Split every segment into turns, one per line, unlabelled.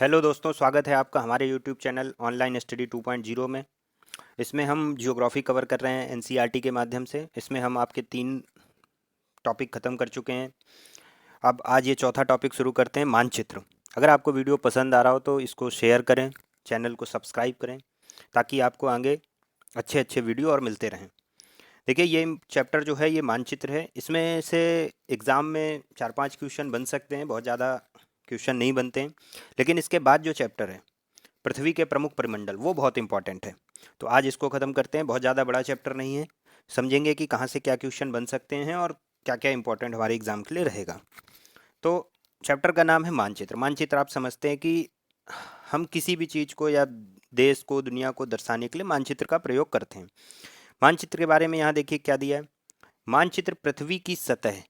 Hello दोस्तों, स्वागत है आपका हमारे यूट्यूब चैनल ऑनलाइन स्टडी 2.0 में। इसमें हम जियोग्राफी कवर कर रहे हैं एनसीईआरटी के माध्यम से। इसमें हम आपके 3 टॉपिक ख़त्म कर चुके हैं। अब आज ये चौथा टॉपिक शुरू करते हैं, मानचित्र। अगर आपको वीडियो पसंद आ रहा हो तो इसको शेयर करें, चैनल को सब्सक्राइब करें, ताकि आपको आगे अच्छे अच्छे वीडियो और मिलते रहें। देखिए, ये चैप्टर जो है ये मानचित्र है। इसमें से एग्ज़ाम में 4-5 क्वेश्चन बन सकते हैं, बहुत ज़्यादा क्वेश्चन नहीं बनते हैं। लेकिन इसके बाद जो चैप्टर है पृथ्वी के प्रमुख परिमंडल, वो बहुत इंपॉर्टेंट है। तो आज इसको ख़त्म करते हैं। बहुत ज़्यादा बड़ा चैप्टर नहीं है, समझेंगे कि कहाँ से क्या क्वेश्चन बन सकते हैं और क्या क्या इंपॉर्टेंट हमारे एग्ज़ाम के लिए रहेगा। तो चैप्टर का नाम है मानचित्र। मानचित्र आप समझते हैं कि हम किसी भी चीज़ को या देश को, दुनिया को दर्शाने के लिए मानचित्र का प्रयोग करते हैं। मानचित्र के बारे में यहाँ देखिए क्या दिया है। मानचित्र पृथ्वी की सतह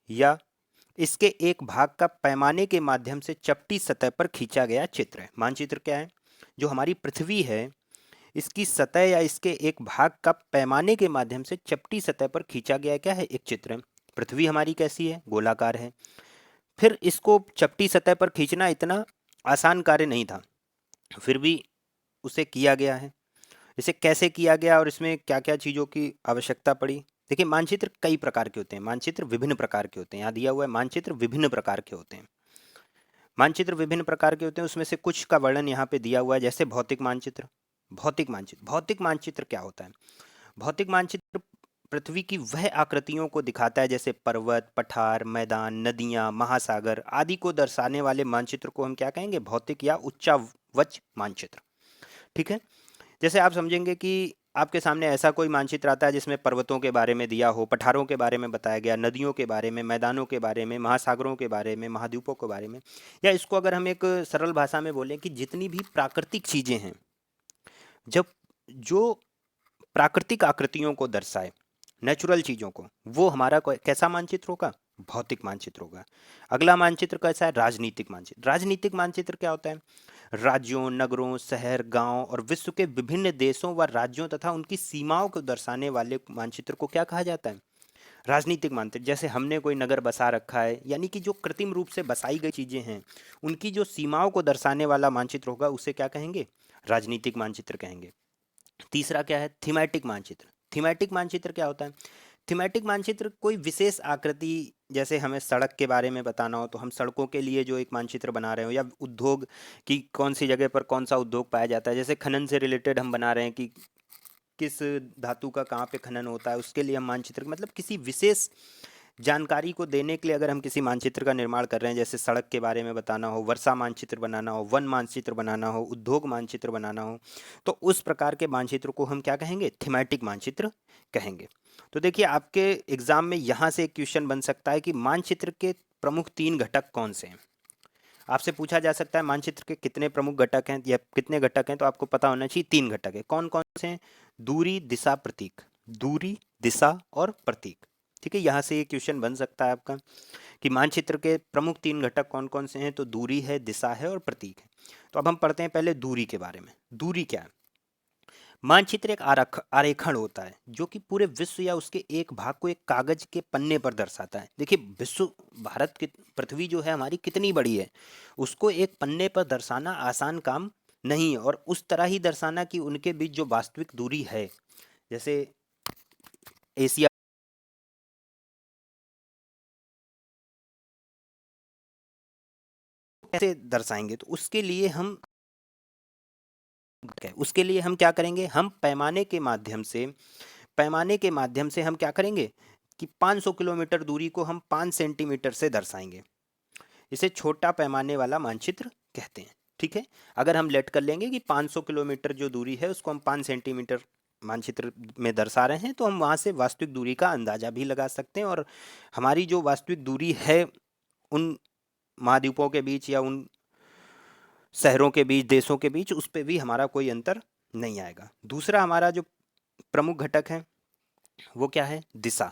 या इसके एक भाग का पैमाने के माध्यम से चपटी सतह पर खींचा गया चित्र है। मानचित्र क्या है? जो हमारी पृथ्वी है, इसकी सतह या इसके एक भाग का पैमाने के माध्यम से चपटी सतह पर खींचा गया क्या है? एक चित्र है। पृथ्वी हमारी कैसी है? गोलाकार है। फिर इसको चपटी सतह पर खींचना इतना आसान कार्य नहीं था, फिर भी उसे किया गया है। इसे कैसे किया गया और इसमें क्या क्या चीज़ों की आवश्यकता पड़ी? देखिए, मानचित्र कई प्रकार के होते हैं, मानचित्र विभिन्न प्रकार के होते हैं। यहाँ दिया हुआ है मानचित्र विभिन्न प्रकार के होते हैं। मानचित्र विभिन्न प्रकार के होते हैं, उसमें से कुछ का वर्णन यहाँ पे दिया हुआ है। जैसे भौतिक मानचित्र। भौतिक मानचित्र क्या होता है? भौतिक मानचित्र पृथ्वी की वह आकृतियों को दिखाता है, जैसे पर्वत, पठार, मैदान, नदियाँ, महासागर आदि को दर्शाने वाले मानचित्र को हम क्या कहेंगे? भौतिक या उच्चावच मानचित्र। ठीक है। जैसे आप समझेंगे कि आपके सामने ऐसा कोई मानचित्र आता है जिसमें पर्वतों के बारे में दिया हो, पठारों के बारे में बताया गया, नदियों के बारे में, मैदानों के बारे में, महासागरों के बारे में, महाद्वीपों के बारे में। या इसको अगर हम एक सरल भाषा में बोलें कि जितनी भी प्राकृतिक चीज़ें हैं, जब जो प्राकृतिक आकृतियों को दर्शाए, नेचुरल चीज़ों को, वो हमारा कैसा मानचित्र होगा? भौतिक मानचित्र होगा। अगला मानचित्र कैसा है? राजनीतिक मानचित्र। राजनीतिक मानचित्र क्या होता है? राज्यों, नगरों, शहर, गांव और विश्व के विभिन्न देशों व राज्यों तथा उनकी सीमाओं को दर्शाने वाले मानचित्र को क्या कहा जाता है? राजनीतिक मानचित्र। जैसे हमने कोई नगर बसा रखा है, यानी कि जो कृत्रिम रूप से बसाई गई चीजें हैं, उनकी जो सीमाओं को दर्शाने वाला मानचित्र होगा, उसे क्या कहेंगे? राजनीतिक मानचित्र कहेंगे। तीसरा क्या है? थीमेटिक मानचित्र। थीमेटिक मानचित्र क्या होता है? थीमेटिक मानचित्र कोई विशेष आकृति, जैसे हमें सड़क के बारे में बताना हो तो हम सड़कों के लिए जो एक मानचित्र बना रहे हो, या उद्योग की कौन सी जगह पर कौन सा उद्योग पाया जाता है, जैसे खनन से रिलेटेड हम बना रहे हैं कि किस धातु का कहाँ पे खनन होता है, उसके लिए हम मानचित्र, मतलब किसी विशेष जानकारी को देने के लिए अगर हम किसी मानचित्र का निर्माण कर रहे हैं, जैसे सड़क के बारे में बताना हो, वर्षा मानचित्र बनाना हो, वन मानचित्र बनाना हो, उद्योग मानचित्र बनाना हो, तो उस प्रकार के मानचित्र को हम क्या कहेंगे? थीमेटिक मानचित्र कहेंगे। तो देखिए, आपके एग्जाम में यहाँ से एक क्वेश्चन बन सकता है कि मानचित्र के प्रमुख 3 घटक कौन से हैं। आपसे पूछा जा सकता है मानचित्र के कितने प्रमुख घटक हैं या कितने घटक हैं, तो आपको पता होना चाहिए 3 घटक है। कौन कौन से हैं? दूरी, दिशा, प्रतीक। दूरी, दिशा और प्रतीक। ठीक है, यहाँ से ये क्वेश्चन बन सकता है आपका कि मानचित्र के प्रमुख 3 घटक कौन कौन से हैं। तो दूरी है, दिशा है और प्रतीक है। तो अब हम पढ़ते हैं पहले दूरी के बारे में। दूरी क्या है? मानचित्र एक आरेखण होता है जो कि पूरे विश्व या उसके एक भाग को एक कागज के पन्ने पर दर्शाता है। देखिए, विश्व, भारत की पृथ्वी जो है हमारी कितनी बड़ी है, उसको एक पन्ने पर दर्शाना आसान काम नहीं है। और उस तरह ही दर्शाना कि उनके बीच जो वास्तविक दूरी है, जैसे एशिया कैसे दर्शाएंगे, तो उसके लिए हम क्या करेंगे? हम पैमाने के माध्यम से हम क्या करेंगे कि 500 किलोमीटर दूरी को हम 5 सेंटीमीटर से दर्शाएंगे। इसे छोटा पैमाने वाला मानचित्र कहते हैं। ठीक है। अगर हम लेट कर लेंगे कि 500 किलोमीटर जो दूरी है उसको हम 5 सेंटीमीटर मानचित्र में दर्शा रहे हैं, तो हम वहाँ से वास्तविक दूरी का अंदाजा भी लगा सकते हैं। और हमारी जो वास्तविक दूरी है उन महाद्वीपों के बीच या उन शहरों के बीच, देशों के बीच, उस पर भी हमारा कोई अंतर नहीं आएगा। दूसरा हमारा जो प्रमुख घटक है वो क्या है? दिशा।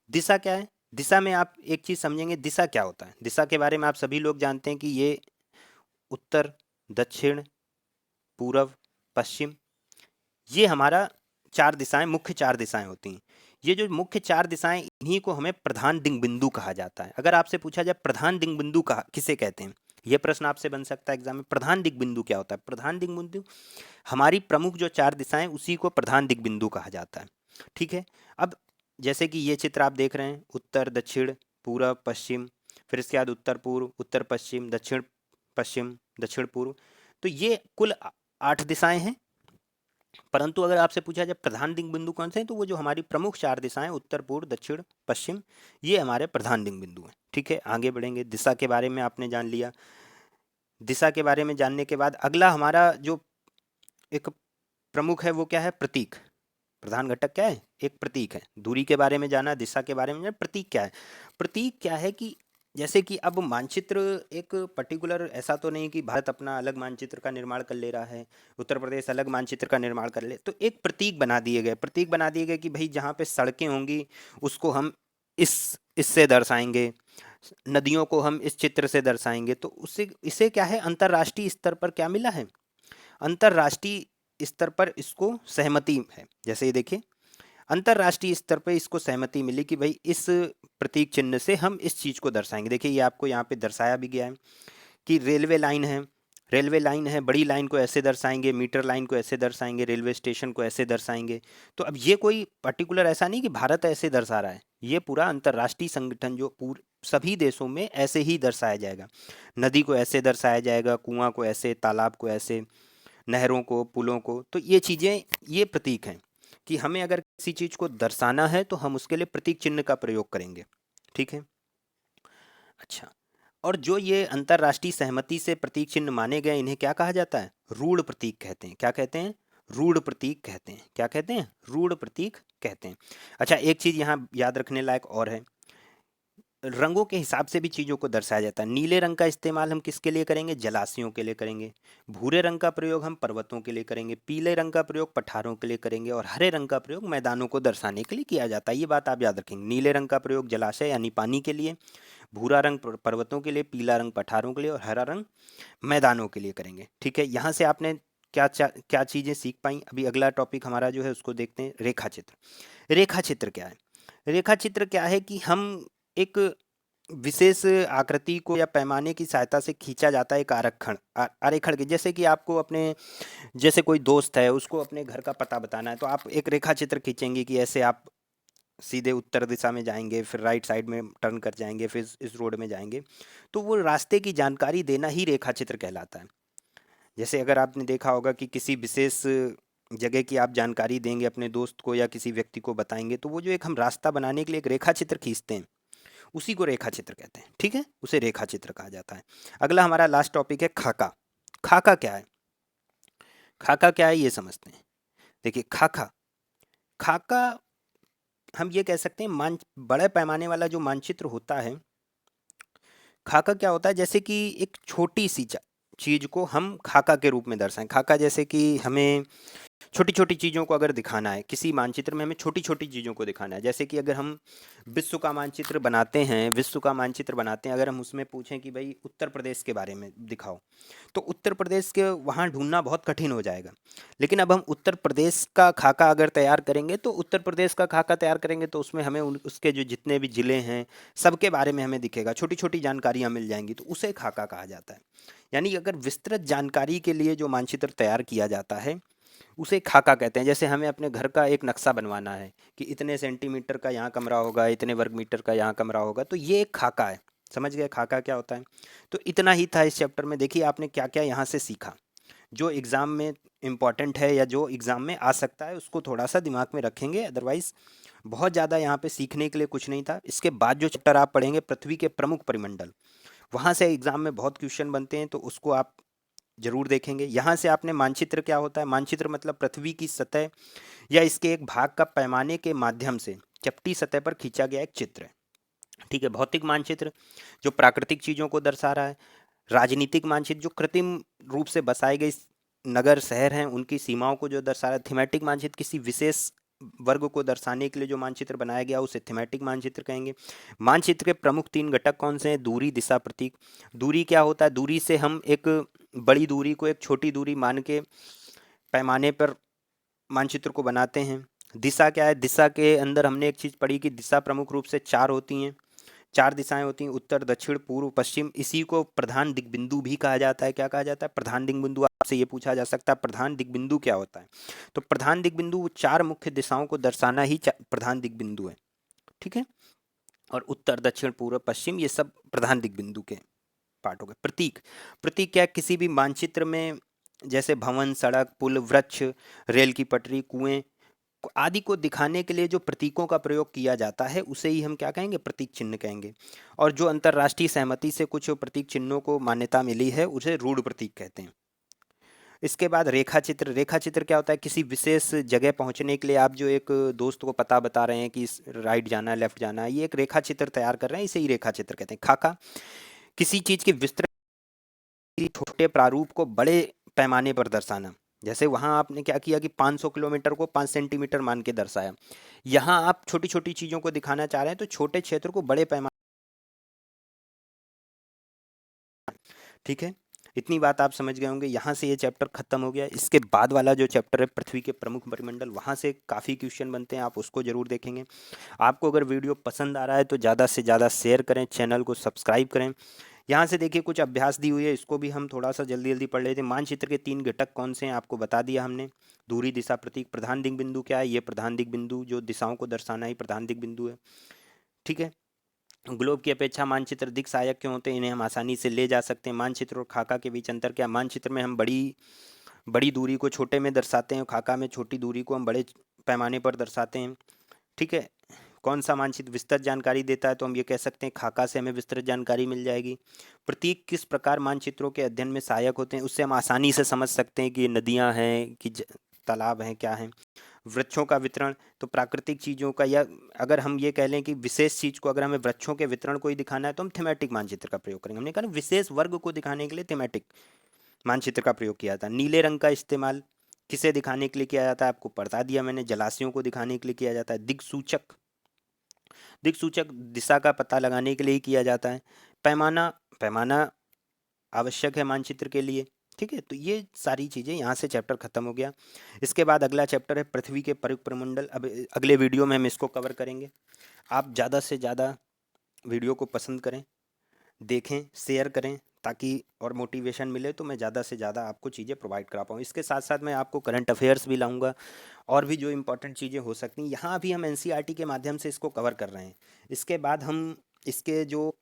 दिशा क्या है? दिशा में आप एक चीज समझेंगे, दिशा क्या होता है। दिशा के बारे में आप सभी लोग जानते हैं कि ये उत्तर, दक्षिण, पूर्व, पश्चिम, ये हमारा 4 दिशाएं, मुख्य 4 दिशाएं होती हैं। ये जो मुख्य 4 दिशाएं, इन्हीं को हमें प्रधान दिंग बिंदु कहा जाता है। अगर आपसे पूछा जाए प्रधान दिंग बिंदु कहा किसे कहते हैं, ये प्रश्न आपसे बन सकता है एग्जाम में। प्रधान दिग्बिंदु क्या होता है? प्रधान दिग्बिंदु हमारी प्रमुख जो 4 दिशाएं उसी को प्रधान दिग्बिंदु कहा जाता है। ठीक है। अब जैसे कि ये चित्र आप देख रहे हैं, उत्तर दक्षिण पूरब पश्चिम, फिर इसके बाद उत्तर पूर्व उत्तर पश्चिम दक्षिण पश्चिम दक्षिण पूर्व, तो ये कुल 8 दिशाएं हैं। परंतु अगर आपसे पूछा जाए प्रधान दिग्बिंदु कौन से हैं, तो वो जो हमारी प्रमुख 4 दिशाएं उत्तर पूर्व दक्षिण पश्चिम, ये हमारे प्रधान दिग्बिंदु हैं। ठीक है, आगे बढ़ेंगे। दिशा के बारे में आपने जान लिया। दिशा के बारे में जानने के बाद अगला हमारा जो एक प्रमुख है वो क्या है? प्रतीक। प्रधान घटक क्या है? एक प्रतीक है। दूरी के बारे में जाना, दिशा के बारे में जाना, प्रतीक क्या है? प्रतीक क्या है कि जैसे कि अब मानचित्र एक पर्टिकुलर, ऐसा तो नहीं कि भारत अपना अलग मानचित्र का निर्माण कर ले रहा है, उत्तर प्रदेश अलग मानचित्र का निर्माण कर ले, तो एक प्रतीक बना दिए गए। प्रतीक बना दिए गए कि भाई जहाँ पे सड़कें होंगी उसको हम इससे दर्शाएंगे, नदियों को हम इस चित्र से दर्शाएंगे। तो उससे इसे क्या है, अंतर्राष्ट्रीय स्तर पर क्या मिला है? अंतर्राष्ट्रीय स्तर पर इसको सहमति है। जैसे ये देखिए, अंतर्राष्ट्रीय स्तर पर इसको सहमति मिली कि भाई इस प्रतीक चिन्ह से हम इस चीज़ को दर्शाएंगे। देखिए ये आपको यहाँ पे दर्शाया भी गया है कि रेलवे लाइन है, रेलवे लाइन है, बड़ी लाइन को ऐसे दर्शाएंगे, मीटर लाइन को ऐसे दर्शाएंगे, रेलवे स्टेशन को ऐसे दर्शाएंगे। तो अब ये कोई पर्टिकुलर ऐसा नहीं कि भारत ऐसे दर्शा रहा है, ये पूरा अंतर्राष्ट्रीय संगठन जो पूरे सभी देशों में ऐसे ही दर्शाया जाएगा। नदी को ऐसे दर्शाया जाएगा, कुआं को ऐसे, तालाब को ऐसे, नहरों को, पुलों को। तो ये चीज़ें, ये प्रतीक हैं कि हमें अगर किसी चीज़ को दर्शाना है तो हम उसके लिए प्रतीक चिन्ह का प्रयोग करेंगे। ठीक है। अच्छा, और जो ये अंतर्राष्ट्रीय सहमति से प्रतीक चिन्ह माने गए, इन्हें क्या कहा जाता है? रूढ़ प्रतीक कहते हैं। क्या कहते हैं? रूढ़ प्रतीक कहते हैं। क्या कहते हैं? रूढ़ प्रतीक कहते हैं। अच्छा, एक चीज़ यहाँ याद रखने लायक और है, रंगों के हिसाब से भी चीज़ों को दर्शाया जाता है। नीले रंग का इस्तेमाल हम किसके लिए करेंगे? जलाशयों के लिए करेंगे। भूरे रंग का प्रयोग हम पर्वतों के लिए करेंगे। पीले रंग का प्रयोग पठारों के लिए करेंगे। और हरे रंग का प्रयोग मैदानों को दर्शाने के लिए किया जाता है। ये बात आप याद रखेंगे। नीले रंग का प्रयोग जलाशय यानी पानी के लिए, भूरा रंग पर्वतों के लिए, पीला रंग पठारों के लिए और हरा रंग मैदानों के लिए करेंगे। ठीक है, यहाँ से आपने क्या चीज़ें सीख पाई? अभी अगला टॉपिक हमारा जो है उसको देखते हैं, रेखा चित्र। रेखा चित्र क्या है? रेखा चित्र क्या है कि हम एक विशेष आकृति को या पैमाने की सहायता से खींचा जाता है एक आरेखण के। जैसे कि आपको अपने, जैसे कोई दोस्त है उसको अपने घर का पता बताना है, तो आप एक रेखा चित्र खींचेंगे कि ऐसे आप सीधे उत्तर दिशा में जाएंगे, फिर राइट साइड में टर्न कर जाएंगे, फिर इस रोड में जाएंगे। तो वो रास्ते की जानकारी देना ही रेखा चित्र कहलाता है। जैसे अगर आपने देखा होगा कि किसी विशेष जगह की आप जानकारी देंगे अपने दोस्त को या किसी व्यक्ति को बताएंगे, तो वो जो एक हम रास्ता बनाने के लिए एक रेखा चित्र खींचते हैं, उसी को रेखा चित्र कहते हैं। ठीक है, उसे रेखा चित्र कहा जाता है। अगला हमारा लास्ट टॉपिक है खाका। खाका क्या है? खाका क्या है ये समझते हैं। देखिए खाका, खाका हम ये कह सकते हैं बड़े पैमाने वाला जो मानचित्र होता है। खाका क्या होता है? जैसे कि एक छोटी सी चीज को हम खाका के रूप में दर्शाएं। खाका जैसे कि हमें छोटी छोटी चीज़ों को अगर दिखाना है, किसी मानचित्र में हमें छोटी छोटी चीज़ों को दिखाना है। जैसे कि अगर हम विश्व का मानचित्र बनाते हैं, विश्व का मानचित्र बनाते हैं, अगर हम उसमें पूछें कि भाई उत्तर प्रदेश के बारे में दिखाओ, तो उत्तर प्रदेश के वहाँ ढूंढना बहुत कठिन हो जाएगा। लेकिन अब हम उत्तर प्रदेश का खाका अगर तैयार करेंगे, तो उत्तर प्रदेश का खाका तैयार करेंगे तो उसमें हमें उसके जो जितने भी ज़िले हैं सबके बारे में हमें दिखेगा, छोटी छोटी जानकारियाँ मिल जाएंगी, तो उसे खाका कहा जाता है। यानी अगर विस्तृत जानकारी के लिए जो मानचित्र तैयार किया जाता है उसे खाका कहते हैं। जैसे हमें अपने घर का एक नक्शा बनवाना है कि इतने सेंटीमीटर का यहाँ कमरा होगा, इतने वर्ग मीटर का यहाँ कमरा होगा, तो ये एक खाका है। समझ गए खाका क्या होता है? तो इतना ही था इस चैप्टर में। देखिए आपने क्या क्या यहाँ से सीखा, जो एग्ज़ाम में इम्पॉर्टेंट है या जो एग्ज़ाम में आ सकता है उसको थोड़ा सा दिमाग में रखेंगे। अदरवाइज़ बहुत ज़्यादा यहाँ पे सीखने के लिए कुछ नहीं था। इसके बाद जो चैप्टर आप पढ़ेंगे पृथ्वी के प्रमुख परिमंडल, वहाँ से एग्ज़ाम में बहुत क्वेश्चन बनते हैं, तो उसको आप जरूर देखेंगे। यहाँ से आपने मानचित्र क्या होता है, मानचित्र मतलब पृथ्वी की सतह या इसके एक भाग का पैमाने के माध्यम से चपटी सतह पर खींचा गया एक चित्र है। ठीक है, भौतिक मानचित्र जो प्राकृतिक चीज़ों को दर्शा रहा है। राजनीतिक मानचित्र जो कृत्रिम रूप से बसाए गए नगर शहर हैं उनकी सीमाओं को जो दर्शा रहा है। थीमेटिक मानचित्र किसी विशेष वर्ग को दर्शाने के लिए जो मानचित्र बनाया गया उसे थीमेटिक मानचित्र कहेंगे। मानचित्र के प्रमुख 3 घटक कौन से हैं? दूरी, दिशा, प्रतीक। दूरी क्या होता है? दूरी से हम एक बड़ी दूरी को एक छोटी दूरी मान के पैमाने पर मानचित्र को बनाते हैं। दिशा क्या है? दिशा के अंदर हमने एक चीज़ पढ़ी कि दिशा प्रमुख रूप से 4 होती हैं। 4 दिशाएं होती हैं, उत्तर, दक्षिण, पूर्व, पश्चिम। इसी को प्रधान दिग्बिंदु भी कहा जाता है। क्या कहा जाता है? प्रधान दिग्बिंदु। आपसे ये पूछा जा सकता है प्रधान दिग्बिंदु क्या होता है? तो प्रधान दिग्बिंदु वो 4 मुख्य दिशाओं को दर्शाना ही प्रधान दिग्बिंदु है। ठीक है। और उत्तर, दक्षिण, पूर्व, पश्चिम ये सब प्रधान दिग्बिंदु के पार्ट हो गए। प्रतीक, प्रतीक क्या है? किसी भी मानचित्र में जैसे भवन, सड़क, पुल, वृक्ष, रेल की पटरी, कुएं आदि को दिखाने के लिए जो प्रतीकों का प्रयोग किया जाता है उसे ही हम क्या कहेंगे? प्रतीक चिन्ह कहेंगे। और जो अंतर्राष्ट्रीय सहमति से कुछ प्रतीक चिन्हों को मान्यता मिली है उसे रूढ़ प्रतीक कहते हैं। इसके बाद रेखा चित्र। रेखा चित्र क्या होता है? किसी विशेष जगह पहुंचने के लिए आप जो एक दोस्त को पता बता रहे हैं कि राइट जाना है, लेफ्ट जाना है, ये एक रेखा चित्र तैयार कर रहे हैं, इसे ही रेखा चित्र कहते हैं। खाका, किसी चीज के विस्तृत छोटे प्रारूप को बड़े पैमाने पर दर्शाना। जैसे वहां आपने क्या किया कि 500 किलोमीटर को 5 सेंटीमीटर मान के दर्शाया। यहाँ आप छोटी छोटी चीजों को दिखाना चाह रहे हैं तो छोटे क्षेत्र को बड़े पैमाने। ठीक है, इतनी बात आप समझ गए होंगे। यहाँ से ये चैप्टर खत्म हो गया। इसके बाद वाला जो चैप्टर है पृथ्वी के प्रमुख परिमंडल, वहाँ से काफ़ी क्वेश्चन बनते हैं, आप उसको जरूर देखेंगे। आपको अगर वीडियो पसंद आ रहा है तो ज़्यादा से ज़्यादा शेयर करें, चैनल को सब्सक्राइब करें। यहाँ से देखिए कुछ अभ्यास दी हुई है, इसको भी हम थोड़ा सा जल्दी जल्दी पढ़ लेते हैं। मानचित्र के 3 घटक कौन से हैं आपको बता दिया हमने। दूरी, दिशा, प्रतीक। प्रधान दिग बिंदु क्या है? ये प्रधान दिग बिंदु जो दिशाओं को दर्शाना ही प्रधान दिग बिंदु है। ठीक है। ग्लोब की अपेक्षा मानचित्र दिक् सहायक क्यों होते हैं? इन्हें हम आसानी से ले जा सकते हैं। मानचित्र और खाका के बीच अंतर क्या? मानचित्र में हम बड़ी बड़ी दूरी को छोटे में दर्शाते हैं, खाका में छोटी दूरी को हम बड़े पैमाने पर दर्शाते हैं। ठीक है। कौन सा मानचित्र विस्तृत जानकारी देता है? तो हम ये कह सकते हैं खाका से हमें विस्तृत जानकारी मिल जाएगी। प्रतीक किस प्रकार मानचित्रों के अध्ययन में सहायक होते हैं? उससे हम आसानी से समझ सकते हैं कि ये नदियाँ हैं कि तालाब हैं, क्या हैं। वृक्षों का वितरण, तो प्राकृतिक चीज़ों का, या अगर हम ये कह लें कि विशेष चीज़ को अगर हमें वृक्षों के वितरण को ही दिखाना है तो हम थीमेटिक मानचित्र का प्रयोग करेंगे। हमने कहा ना विशेष वर्ग को दिखाने के लिए थीमेटिक मानचित्र का प्रयोग किया जाता है। नीले रंग का इस्तेमाल किसे दिखाने के लिए किया जाता है? आपको बता दिया मैंने, जलाशयों को दिखाने के लिए किया जाता है। दिक्सूचक, दिक्सूचक दिशा का पता लगाने के लिए ही किया जाता है। पैमाना, पैमाना आवश्यक है मानचित्र के लिए। ठीक है, तो ये सारी चीज़ें, यहाँ से चैप्टर खत्म हो गया। इसके बाद अगला चैप्टर है पृथ्वी के परिप्रमंडल। अब अगले वीडियो में हम इसको कवर करेंगे। आप ज़्यादा से ज़्यादा वीडियो को पसंद करें, देखें, शेयर करें, ताकि और मोटिवेशन मिले तो मैं ज़्यादा से ज़्यादा आपको चीज़ें प्रोवाइड करा पाऊँ। इसके साथ साथ मैं आपको करंट अफेयर्स भी लाऊंगा और भी जो इम्पोर्टेंट चीज़ें हो सकती हैं। यहाँ अभी हम एनसीईआरटी के माध्यम से इसको कवर कर रहे हैं। इसके बाद हम इसके जो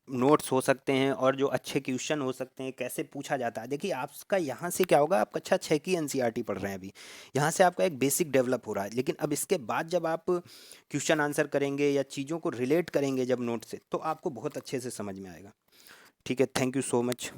नोट्स हो सकते हैं और जो अच्छे क्वेश्चन हो सकते हैं, कैसे पूछा जाता है। देखिए आपका यहाँ से क्या होगा, आप कक्षा 6 की एनसीईआरटी पढ़ रहे हैं अभी, यहाँ से आपका एक बेसिक डेवलप हो रहा है। लेकिन अब इसके बाद जब आप क्वेश्चन आंसर करेंगे या चीज़ों को रिलेट करेंगे जब नोट से, तो आपको बहुत अच्छे से समझ में आएगा। ठीक है, थैंक यू सो मच।